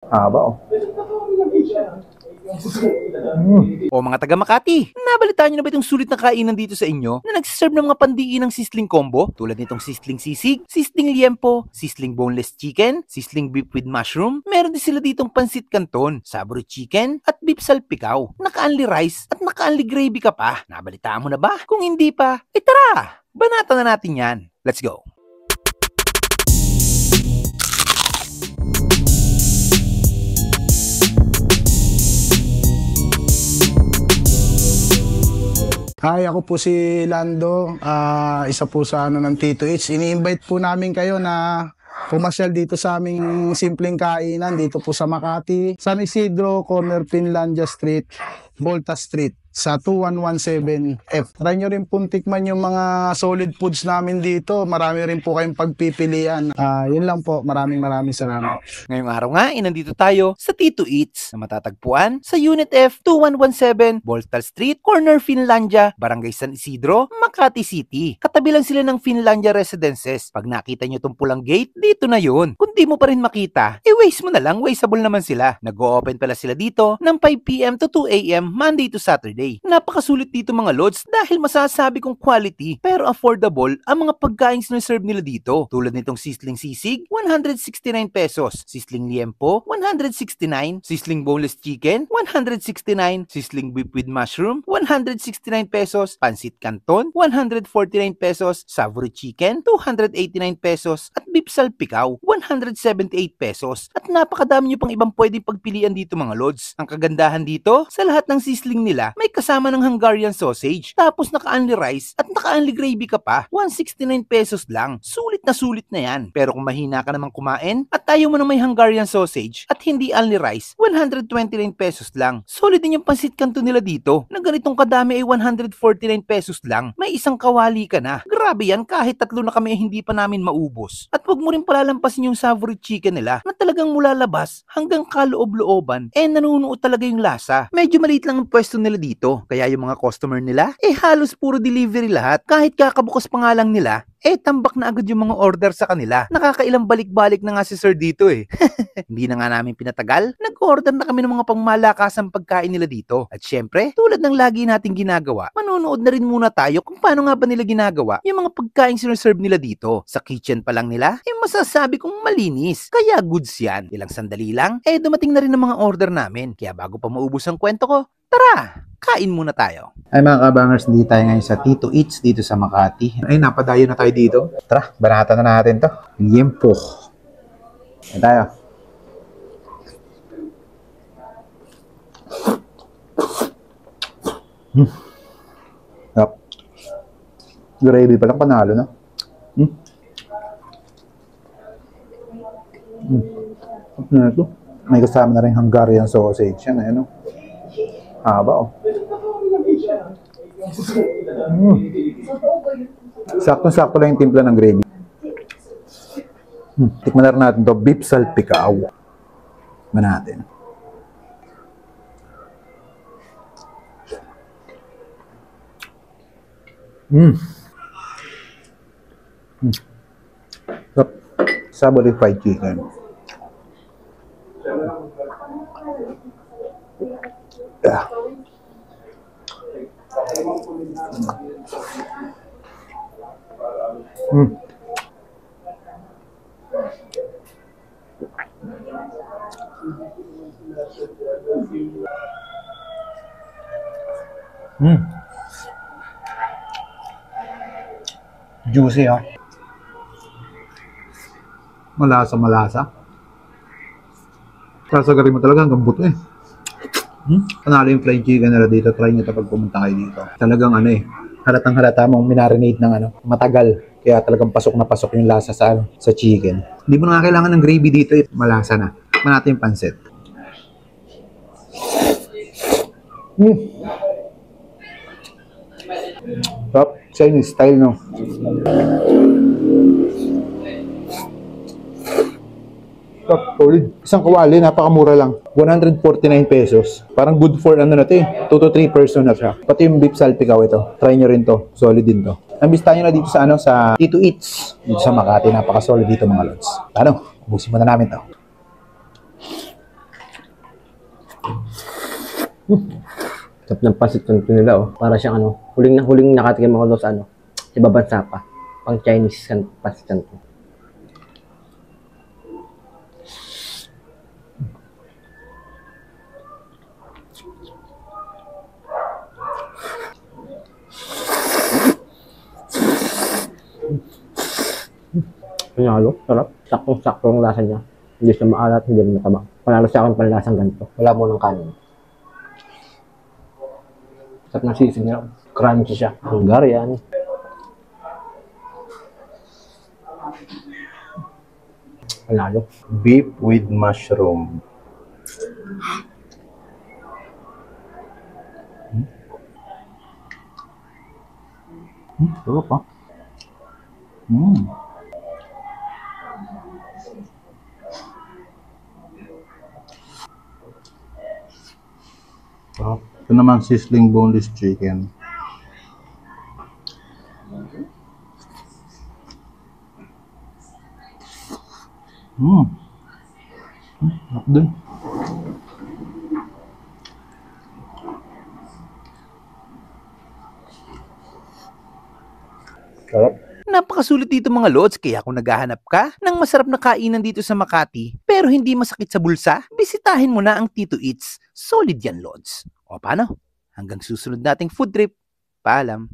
Haba oh. O mga taga Makati, nabalitaan nyo na ba itong sulit na kainan dito sa inyo na nagsiserve ng mga pandiinang sisling combo tulad nitong sisling sisig, sisling liempo, sisling boneless chicken, sisling beef with mushroom. Meron din sila ditong pansit canton, saburi chicken at beef salpikaw. Naka-only rice at naka-only gravy ka pa. Nabalitaan mo na ba? Kung hindi pa, tara! Banatan na natin yan. Let's go! Hi, ako po si Lando, isa po sa ng Tito Eats. Ini-invite po namin kayo na pumasyal dito sa aming simpleng kainan dito po sa Makati, San Isidro, corner Finlandia Street, Volta Street sa 2117F. Try nyo rin pong tikman yung mga solid foods namin dito. Marami rin po kayong pagpipilian. Yun lang po. Maraming salamat. Ngayong araw nga, nandito tayo sa Tito Eats na matatagpuan sa Unit F 2117 Volta Street, corner Finlandia, Barangay San Isidro, Makati City. Katabi lang sila ng Finlandia Residences. Pag nakita nyo tong pulang gate, dito na yun. Kung di mo pa rin makita, waste mo na lang. Wasteable naman sila. Nag-o-open pala sila dito ng 5 PM to 2 AM Monday to Saturday. Napakasulit dito mga lods dahil masasabi kong quality pero affordable ang mga pagkain sinaserve nila dito. Tulad nitong sisling sisig, 169 pesos. Sisling liempo, 169. Sisling boneless chicken, 169. Sisling beef with mushroom, 169 pesos. Pansit canton, 149 pesos. Savory chicken, 289 pesos. At beef salpikaw, 178 pesos. At napakadami nyo pang ibang pwedeng pagpilian dito mga lods. Ang kagandahan dito, sa lahat ng sisling nila, may kasama ng Hungarian sausage, tapos naka-only rice at naka-only gravy ka pa. 169 pesos lang. Sulit na yan. Pero kung mahina ka namang kumain at ayaw mo na may Hungarian sausage at hindi only rice, 129 pesos lang. Solid din yung pansit canton nila dito. Na ganitong kadami ay 149 pesos lang. May isang kawali ka na. Grabe yan, kahit tatlo na kami ay hindi pa namin maubos. At wag mo rin palalampasin yung savory chicken nila na talagang mula labas hanggang kaloob-looban nanunuot talaga yung lasa. Medyo maliit lang ang pwesto nila dito. Kaya yung mga customer nila, halos puro delivery lahat. Kahit kakabukas pa nga lang nila, tambak na agad yung mga order sa kanila. Nakakailang balik-balik na nga si sir dito Hindi na nga namin pinatagal, nag-order na kami ng mga pangmalakasang pagkain nila dito. At syempre, tulad ng lagi nating ginagawa, manonood na rin muna tayo kung paano nga ba nila ginagawa yung mga pagkain sinaserve nila dito. Sa kitchen pa lang nila, masasabi kong malinis. Kaya goods yan. Ilang sandali lang, dumating na rin ang mga order namin. Kaya bago pa maubos ang kwento ko, tara! Kain muna tayo. Ay mga kabangers, hindi tayo ngayon sa Tito Eats dito sa Makati. Ay, napadayo na tayo dito. Tara, banatan na natin to. Liempo. Ayan tayo. Yup. Gravy pa lang, panalo na. Ano na ito? May kasama na rin Hungarian sausage. Yan, ano? Haba, oh. Sakto-sakto lang yung timpla ng gravy. Tikman na rin natin to, beef salpikaw. Tikman natin. Sabali fried chicken. Yeah. Juicy, ha? Malasa. Sasagarin mo talaga hanggang buto, Panalo yung fried chicken nila dito. Try nyo ito pag pumunta kayo dito. Talagang halatang halata mong minarinate ng matagal. Kaya talagang pasok na pasok yung lasa sa chicken. Hindi mo na kailangan ng gravy dito, malasa na. Tikman natin yung pansit. Top, Chinese style, no? Top, solid. Isang kawali, napakamura lang. 149 pesos. Parang good for 2 to 3 person na siya. Pati yung beef salpikaw ito. Try nyo rin to. Solid din to. Nambista nyo na dito sa Tito Eats. Dito sa Makati. Napaka-solid dito mga lods. Ubusin mo na namin to. Sarap ng pancit canton nila, oh. Para siyang ano, huling nakatikim ako doon sa ano, sa ibang bansa pa. Pang Chinese pancit canton. Panalo, sarap. Saktong-sakto ang lasa niya. Hindi siya maalat, hindi rin mataba. Panalo sa akin panlasang ganito. Wala mo ng kanin. Sarap ng sisig niya. Crunchy siya. Hungarian. Panalo. Beef with mushroom. Sarap ah. Sarap. Ito naman sizzling boneless chicken. Sarap din. Sarap. Napakasulit dito mga lods, kaya kung naghahanap ka ng masarap na kainan dito sa Makati pero hindi masakit sa bulsa, bisitahin mo na ang Tito Eats. Solid yan lods. O paano? Hanggang susunod nating food trip. Paalam.